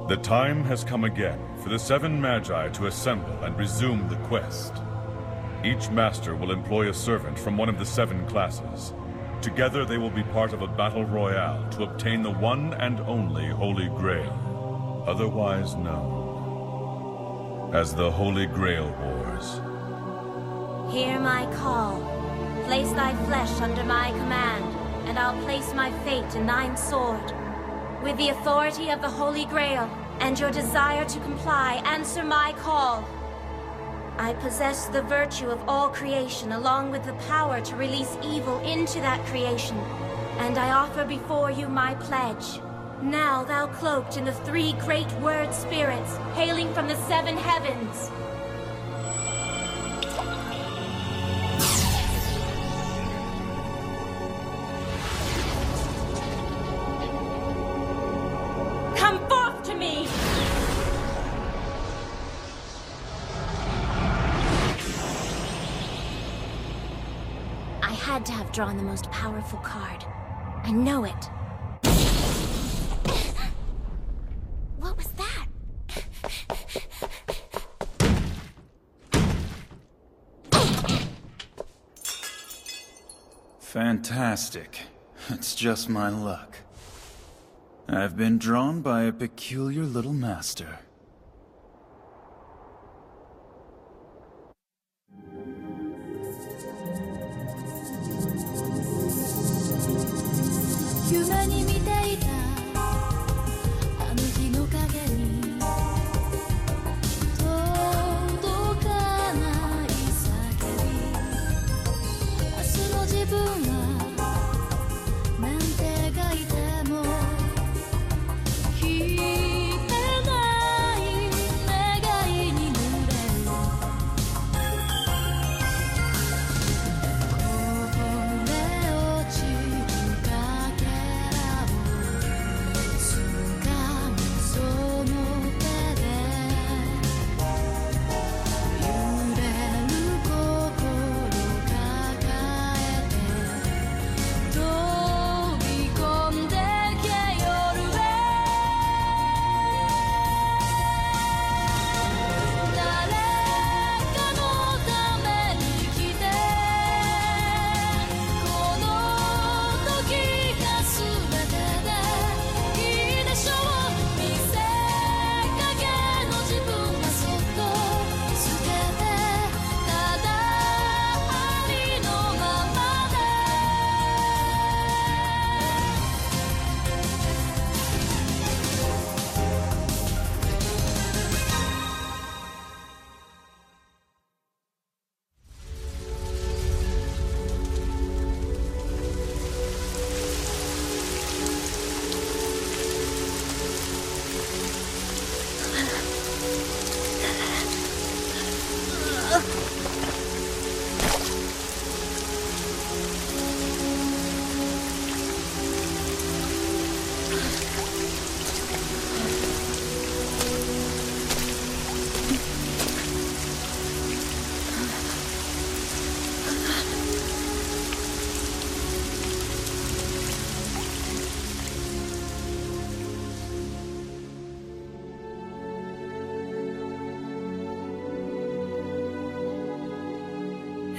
The time has come again for the 7 Magi to assemble and resume the quest. Each master will employ a servant from one of the 7 classes. Together they will be part of a battle royale to obtain the one and only Holy Grail, otherwise known as the Holy Grail Wars. Hear my call. Place thy flesh under my command, and I'll place my fate in thine sword. With the authority of the Holy Grail, and your desire to comply, answer my call. I possess the virtue of all creation, along with the power to release evil into that creation. And I offer before you my pledge. Now thou cloaked in the 3 great word spirits, hailing from the 7 heavens. Come forth to me! I had to have drawn the most powerful card. I know it. What was that? Fantastic. It's just my luck. I've been drawn by a peculiar little master.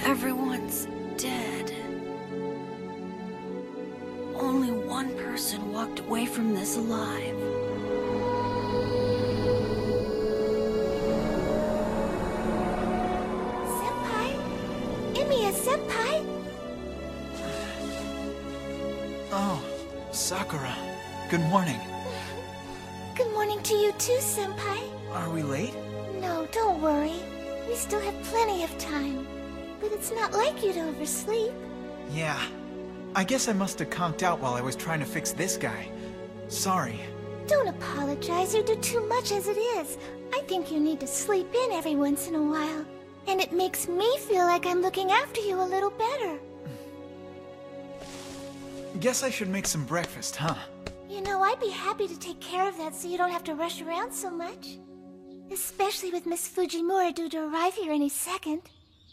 Everyone's dead. Only one person walked away from this alive. Senpai? Emiya-senpai? Oh, Sakura. Good morning. Good morning to you too, Senpai. Are we late? No, don't worry. We still have plenty of time. But it's not like you to oversleep. Yeah. I guess I must have conked out while I was trying to fix this guy. Sorry. Don't apologize. You do too much as it is. I think you need to sleep in every once in a while. And it makes me feel like I'm looking after you a little better. Guess I should make some breakfast, huh? You know, I'd be happy to take care of that so you don't have to rush around so much. Especially with Miss Fujimura due to arrive here any second.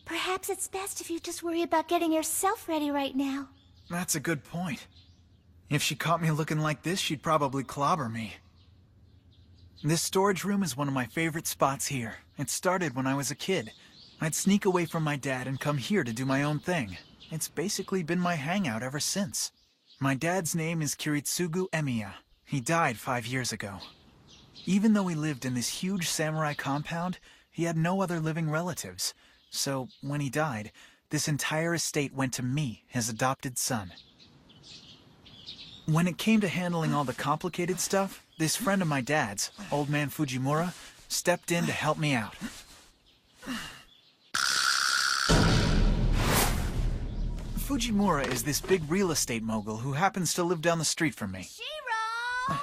Perhaps it's best if you just worry about getting yourself ready right now. That's a good point. If she caught me looking like this, she'd probably clobber me. This storage room is one of my favorite spots here. It started when I was a kid. I'd sneak away from my dad and come here to do my own thing. It's basically been my hangout ever since. My dad's name is Kiritsugu Emiya. He died 5 years ago. Even though he lived in this huge samurai compound, he had no other living relatives. So, when he died, this entire estate went to me, his adopted son. When it came to handling all the complicated stuff, this friend of my dad's, Old Man Fujimura, stepped in to help me out. Fujimura is this big real estate mogul who happens to live down the street from me. Shiro!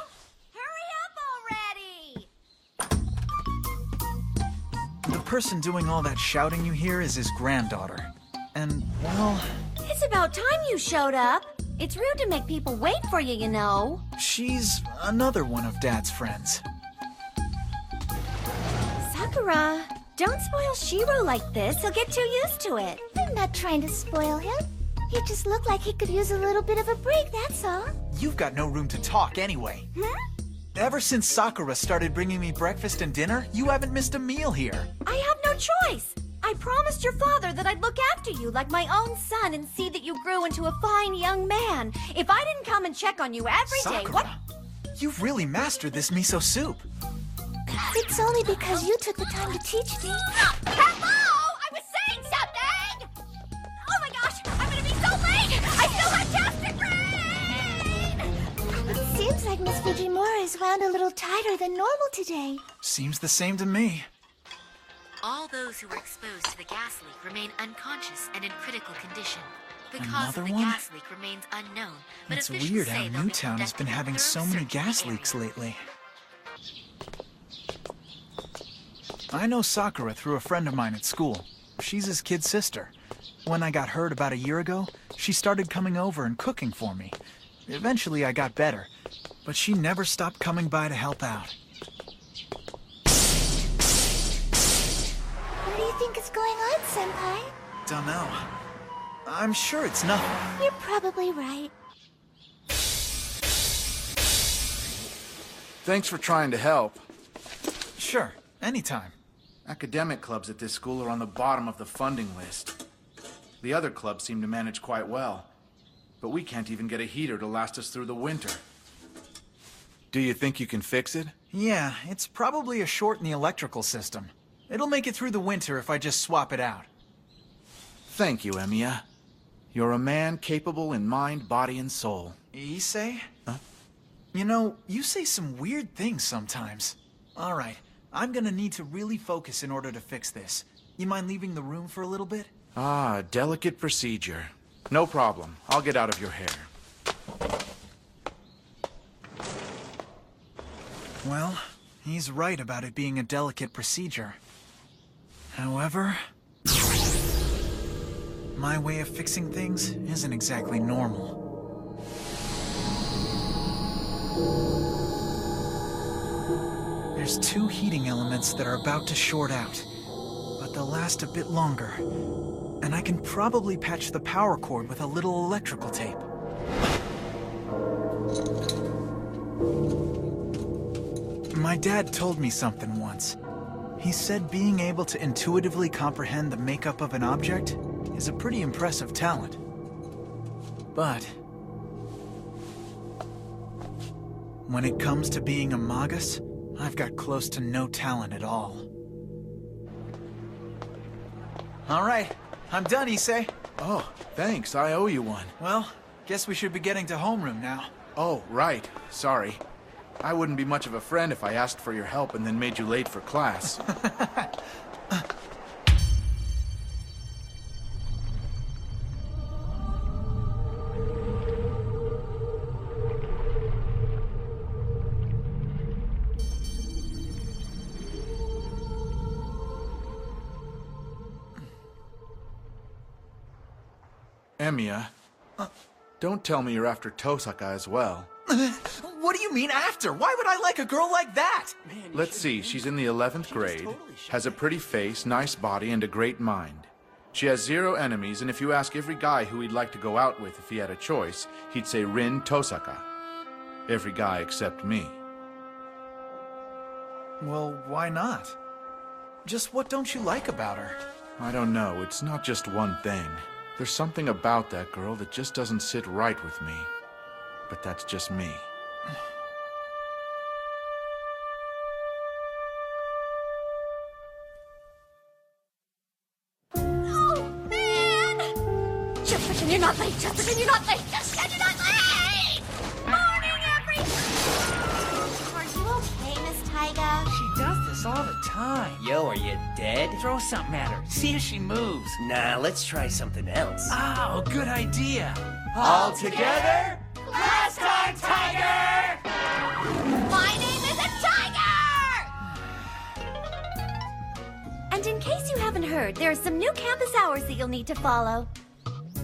Hurry up already! The person doing all that shouting you hear is his granddaughter. And, well, It's about time you showed up. It's rude to make people wait for you, you know. she's another one of Dad's friends. Sakura, don't spoil Shiro like this. He'll get too used to it. I'm not trying to spoil him. He just looked like he could use a little bit of a break, that's all. You've got no room to talk anyway. Huh? Ever since Sakura started bringing me breakfast and dinner, you haven't missed a meal here. I have no choice. I promised your father that I'd look after you like my own son and see that you grew into a fine young man. If I didn't come and check on you every day, what? Sakura, you've really mastered this miso soup. It's only because you took the time to teach me. Hello! I was saying something! Oh my gosh, I'm gonna be so late! I still have test to grade! It seems like Miss Fujimura is wound a little tighter than normal today. Seems the same to me. All those who were exposed to the gas leak remain unconscious and in critical condition. The cause Another of the one? gas leak remains unknown, but It's officials weird say how they'll be Newtown has been conducting a having so thorough many search of the gas area. leaks lately. I know Sakura through a friend of mine at school. She's his kid sister. When I got hurt about a year ago, she started coming over and cooking for me. Eventually I got better, but she never stopped coming by to help out. What do you think is going on, Senpai? Dunno. I'm sure it's nothing. You're probably right. Thanks for trying to help. Sure, anytime. Academic clubs at this school are on the bottom of the funding list. The other clubs seem to manage quite well, but we can't even get a heater to last us through the winter. Do you think you can fix it? Yeah, it's probably a short in the electrical system. It'll make it through the winter if I just swap it out. Thank you, Emiya. You're a man capable in mind, body, and soul. Issei? Huh? You know, you say some weird things sometimes. All right, I'm gonna need to really focus in order to fix this. You mind leaving the room for a little bit? Ah, delicate procedure. No problem. I'll get out of your hair. Well, he's right about it being a delicate procedure. However, my way of fixing things isn't exactly normal. There's 2 heating elements that are about to short out, but they'll last a bit longer. And I can probably patch the power cord with a little electrical tape. My dad told me something once. He said being able to intuitively comprehend the makeup of an object is a pretty impressive talent. But when it comes to being a magus, I've got close to no talent at all. All right, I'm done, Issei. Oh, thanks. I owe you one. Well, guess we should be getting to homeroom now. Oh, right. Sorry. I wouldn't be much of a friend if I asked for your help and then made you late for class. Emiya, don't tell me you're after Tosaka as well. What do you mean after? Why would I like a girl like that? Let's see, she's in the 11th grade, has a pretty face, nice body, and a great mind. She has 0 enemies, and if you ask every guy who he'd like to go out with if he had a choice, he'd say Rin Tosaka. Every guy except me. Well, why not? Just what don't you like about her? I don't know. It's not just one thing. There's something about that girl that just doesn't sit right with me. But that's just me. Oh, man! Just pretend you're not late. Just pretend you're not late. Just pretend you're not late! Morning, Are you okay, Miss Tyga? She does this all the time. Yo, are you dead? Throw something at her. See if she moves. Nah, let's try something else. Oh, good idea. All together? Last time, Tiger! My name is a tiger! And in case you haven't heard, there are some new campus hours that you'll need to follow.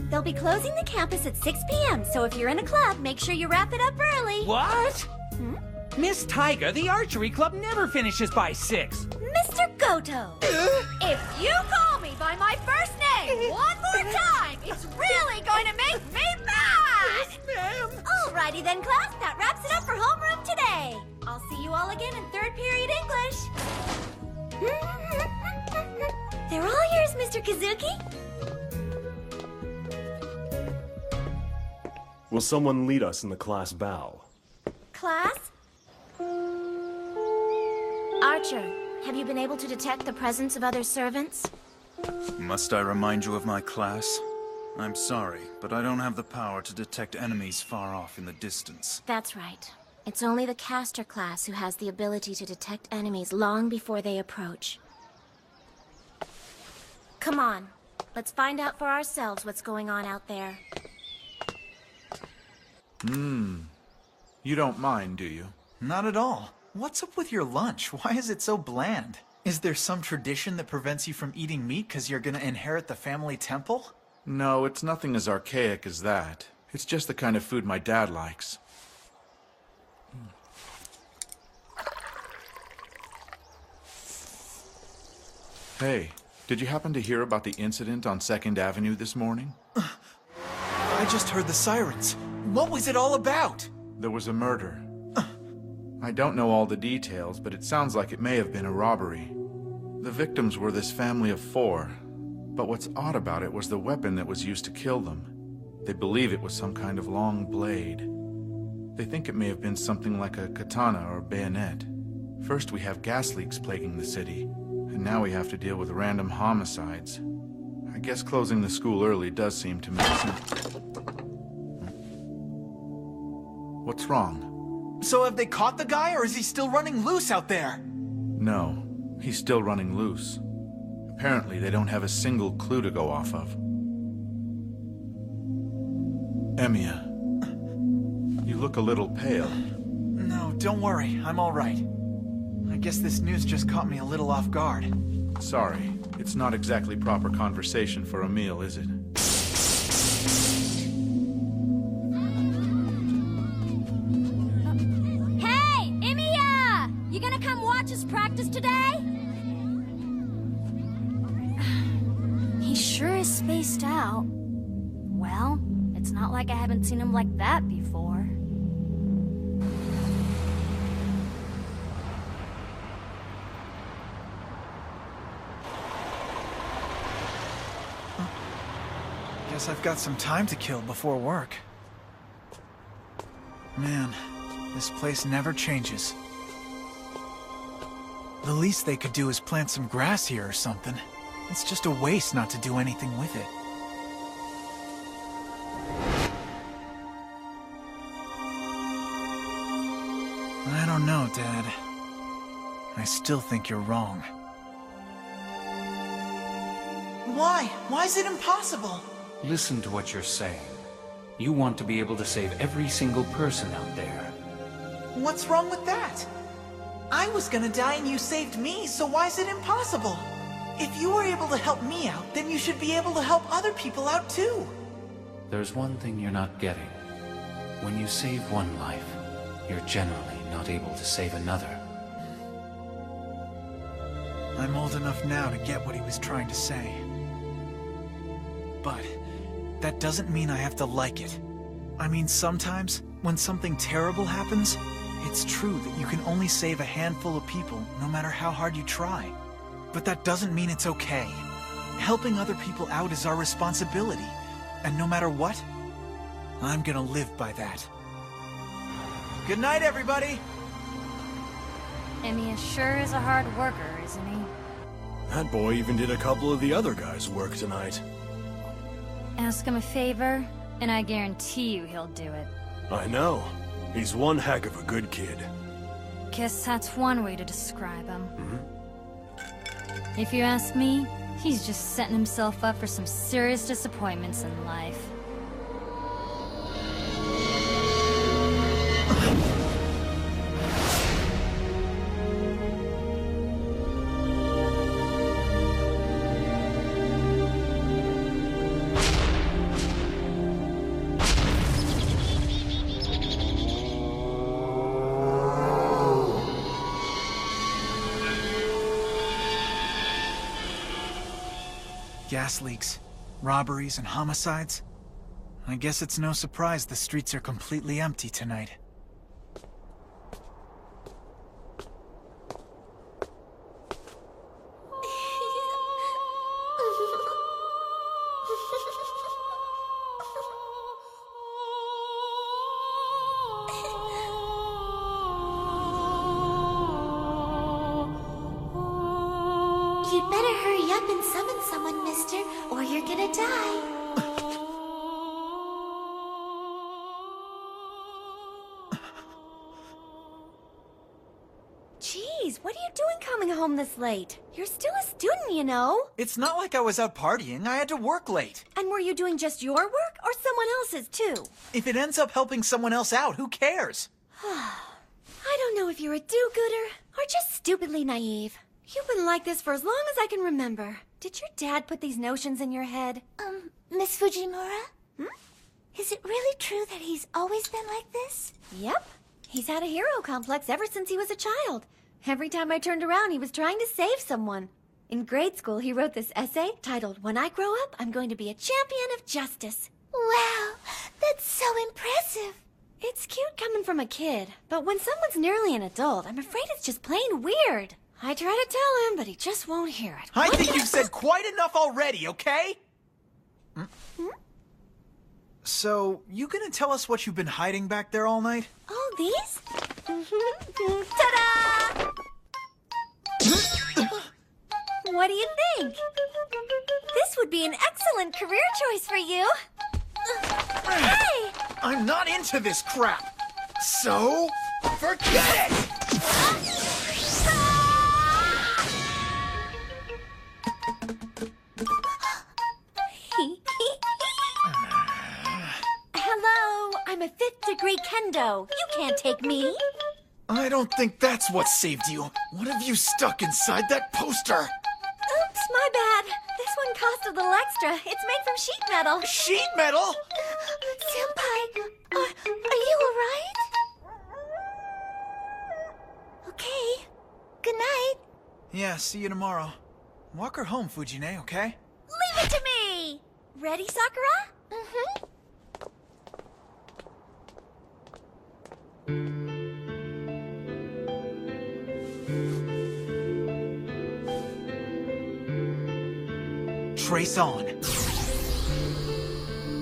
They'll be closing the campus at 6 p.m., so if you're in a club, make sure you wrap it up early. What? Miss Tiger, the archery club never finishes by 6. Mr. Goto! If you call me by my first name one more time, it's really going to make me mad! Ma'am. Alrighty then, class. That wraps it up for homeroom today. I'll see you all again in 3rd period English. They're all yours, Mr. Kazuki. Will someone lead us in the class bow? Class? Archer, have you been able to detect the presence of other servants? Must I remind you of my class? I'm sorry, but I don't have the power to detect enemies far off in the distance. That's right. It's only the caster class who has the ability to detect enemies long before they approach. Come on, let's find out for ourselves what's going on out there. You don't mind, do you? Not at all. What's up with your lunch? Why is it so bland? Is there some tradition that prevents you from eating meat because you're gonna inherit the family temple? No, it's nothing as archaic as that. It's just the kind of food my dad likes. Hey, did you happen to hear about the incident on 2nd Avenue this morning? I just heard the sirens. What was it all about? There was a murder. I don't know all the details, but it sounds like it may have been a robbery. The victims were this family of 4, but what's odd about it was the weapon that was used to kill them. They believe it was some kind of long blade. They think it may have been something like a katana or bayonet. First we have gas leaks plaguing the city, and now we have to deal with random homicides. I guess closing the school early does seem to make sense. What's wrong? So have they caught the guy, or is he still running loose out there? No, he's still running loose. Apparently, they don't have a single clue to go off of. Emiya, you look a little pale. No, don't worry. I'm all right. I guess this news just caught me a little off guard. Sorry, it's not exactly proper conversation for a meal, is it? Hey, Emiya! You gonna come watch us practice today? He sure is spaced out. Well, it's not like I haven't seen him like that before. Guess I've got some time to kill before work. Man, this place never changes. The least they could do is plant some grass here or something. It's just a waste not to do anything with it. I don't know, Dad. I still think you're wrong. Why? Why is it impossible? Listen to what you're saying. You want to be able to save every single person out there. What's wrong with that? I was gonna die and you saved me, so why is it impossible? If you were able to help me out, then you should be able to help other people out too. There's one thing you're not getting. When you save one life, you're generally not able to save another. I'm old enough now to get what he was trying to say. But that doesn't mean I have to like it. I mean, sometimes, when something terrible happens, It's true that you can only save a handful of people, no matter how hard you try. But that doesn't mean it's okay. Helping other people out is our responsibility. And no matter what, I'm gonna live by that. Good night, everybody! And he sure is a hard worker, isn't he? That boy even did a couple of the other guys' work tonight. Ask him a favor, and I guarantee you he'll do it. I know. He's one heck of a good kid. Guess that's one way to describe him. If you ask me, he's just setting himself up for some serious disappointments in life. Gas leaks, robberies, and homicides. I guess it's no surprise the streets are completely empty tonight. You'd better hurry up and summon someone, mister, or you're gonna die. Jeez, what are you doing coming home this late? You're still a student, you know. It's not like I was out partying. I had to work late. And were you doing just your work, or someone else's too? If it ends up helping someone else out, who cares? I don't know if you're a do-gooder, or just stupidly naive. You've been like this for as long as I can remember. Did your dad put these notions in your head? Miss Fujimura? Is it really true that he's always been like this? Yep. He's had a hero complex ever since he was a child. Every time I turned around, he was trying to save someone. In grade school, he wrote this essay titled, "When I grow up, I'm going to be a champion of justice." Wow, that's so impressive. It's cute coming from a kid, but when someone's nearly an adult, I'm afraid it's just plain weird. I try to tell him, but he just won't hear it. I think you've said quite enough already, okay? So, you gonna tell us what you've been hiding back there all night? Oh, these? Ta-da! What do you think? This would be an excellent career choice for you. Hey! I'm not into this crap. So, forget it! Hello, I'm a 5th degree kendo. You can't take me. I don't think that's what saved you. What have you stuck inside that poster? Oops, my bad. This one cost a little extra. It's made from sheet metal. Sheet metal? Senpai, are you alright? Okay. Good night. Yeah, see you tomorrow. Walk her home, Fujine, okay? Leave it to me! Ready, Sakura? Trace on.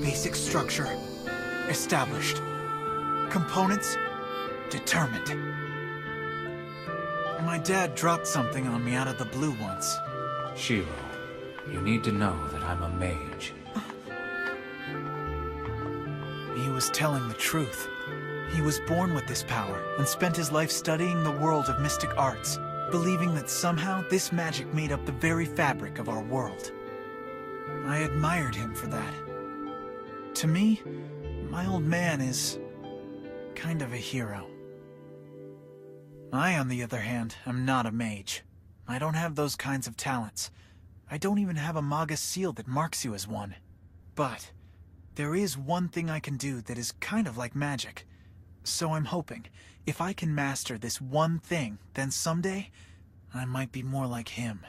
Basic structure established. Components determined. My dad dropped something on me out of the blue once. Shiro, you need to know that I'm a mage. He was telling the truth. He was born with this power and spent his life studying the world of mystic arts, believing that somehow this magic made up the very fabric of our world. I admired him for that. To me, my old man is kind of a hero. I, on the other hand, am not a mage. I don't have those kinds of talents. I don't even have a Magus seal that marks you as one. But there is one thing I can do that is kind of like magic. So I'm hoping, if I can master this one thing, then someday, I might be more like him.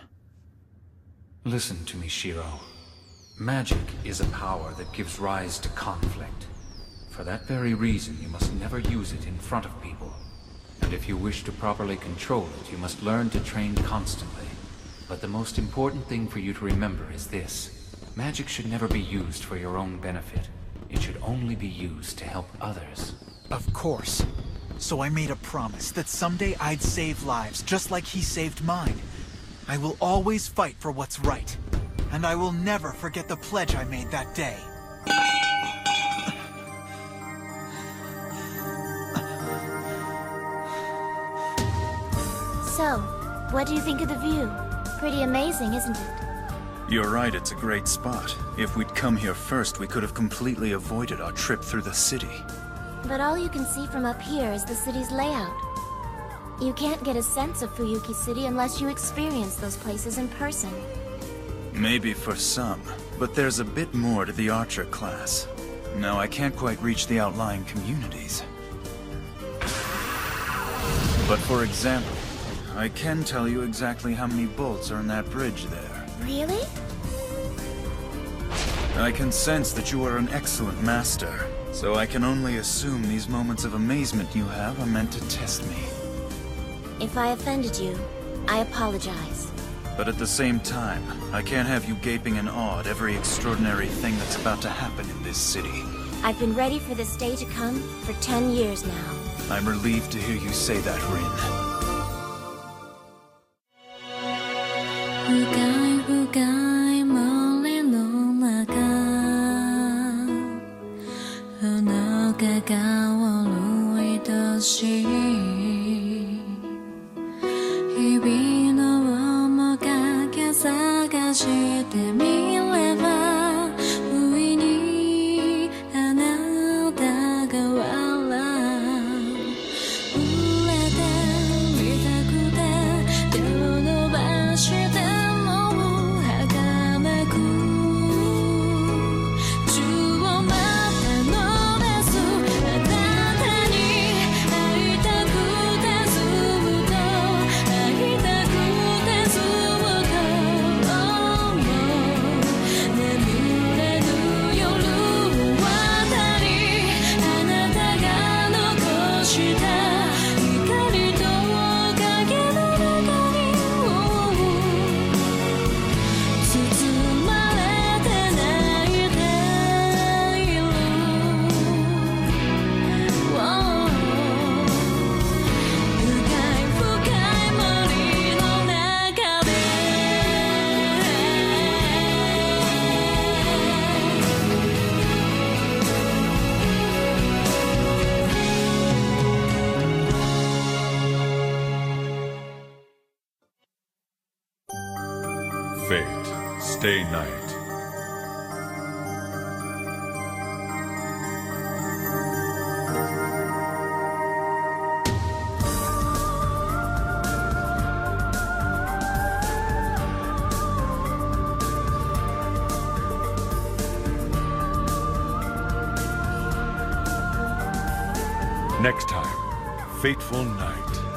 Listen to me, Shiro. Magic is a power that gives rise to conflict. For that very reason, you must never use it in front of people. And if you wish to properly control it, you must learn to train constantly. But the most important thing for you to remember is this. Magic should never be used for your own benefit. It should only be used to help others. Of course. So I made a promise that someday I'd save lives, just like he saved mine. I will always fight for what's right. And I will never forget the pledge I made that day. So, what do you think of the view? Pretty amazing, isn't it? You're right, it's a great spot. If we'd come here first, we could have completely avoided our trip through the city. But all you can see from up here is the city's layout. You can't get a sense of Fuyuki City unless you experience those places in person. Maybe for some, but there's a bit more to the Archer class. No, I can't quite reach the outlying communities. But for example, I can tell you exactly how many bolts are in that bridge there. Really? I can sense that you are an excellent master, so I can only assume these moments of amazement you have are meant to test me. If I offended you, I apologize. But at the same time, I can't have you gaping in awe at every extraordinary thing that's about to happen in this city. I've been ready for this day to come for 10 years now. I'm relieved to hear you say that, Rin. 深い森の中ほのか香る愛しい日々の面影探してみれば不意にあなたが笑う触れてみたくて手を伸ばしてFate, stay night. Next time, Fateful Night.